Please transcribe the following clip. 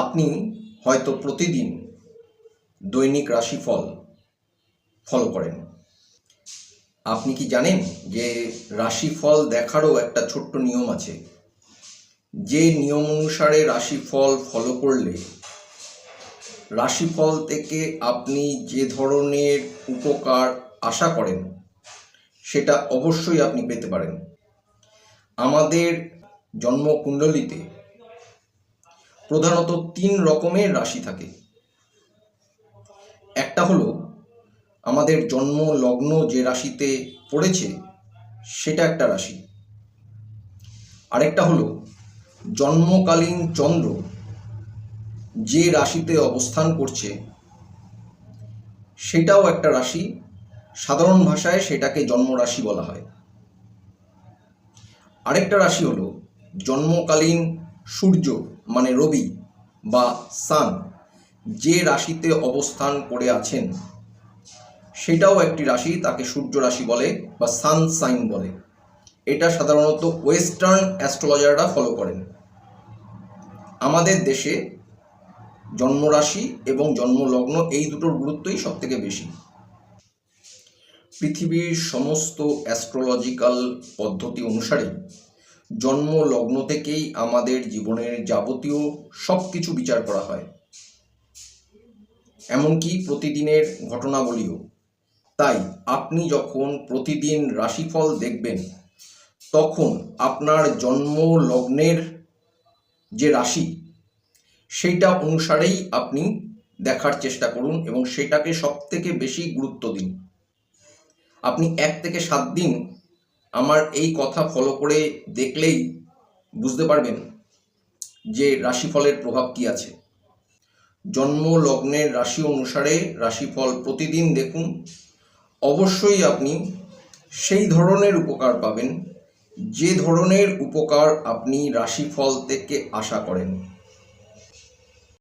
আপনি হয়তো প্রতিদিন দৈনিক রাশিফল ফলো করেন। আপনি কি জানেন যে রাশিফল দেখারও একটা ছোট্ট নিয়ম আছে? যে নিয়ম অনুসারে রাশিফল ফলো করলে রাশিফল থেকে আপনি যে ধরনের উপকার আশা করেন সেটা অবশ্যই আপনি পেতে পারেন। আমাদের জন্মকুণ্ডলিতে প্রধানত 3 রকমের রাশি থাকে। একটা হলো আমাদের জন্ম লগ্ন যে রাশিতে পড়েছে সেটা একটা রাশি। আরেকটা হলো জন্মকালীন চন্দ্র যে রাশিতে অবস্থান করছে সেটাও একটা রাশি। সাধারণ ভাষায় সেটাকে জন্মরাশি বলা হয়। আরেকটা রাশি হলো জন্মকালীন সূর্য মানে রবি বা সান যে রাশিতে অবস্থান করে আছেন সেটাও একটি রাশি, তাকে সূর্য রাশি বলে বা সান সাইন বলে। এটা সাধারণত ওয়েস্টার্ন অ্যাস্ট্রোলজাররা ফলো করেন। আমাদের দেশে জন্মরাশি এবং জন্মলগ্ন এই দুটোর গুরুত্বই সবথেকে বেশি। পৃথিবীর সমস্ত অ্যাস্ট্রোলজিক্যাল পদ্ধতি অনুসারে জন্মলগ্ন থেকেই আমাদের জীবনের যাবতীয় সব কিছু বিচার করা হয়, এমনকি প্রতিদিনের ঘটনাবলীও। তাই আপনি যখন প্রতিদিন রাশিফল দেখবেন তখন আপনার জন্ম লগ্নের যে রাশি সেইটা অনুসারেই আপনি দেখার চেষ্টা করুন এবং সেটাকে সবথেকে বেশি গুরুত্ব দিন। আপনি 1 থেকে 7 দিন আমার এই কথা ফলো করে দেখলেই বুঝতে পারবেন যে রাশিফলের প্রভাব কী আছে। জন্ম লগ্নের রাশি অনুসারে রাশিফল প্রতিদিন দেখুন, অবশ্যই আপনি সেই ধরনের উপকার পাবেন যে ধরনের উপকার আপনি রাশিফল থেকে আশা করেন।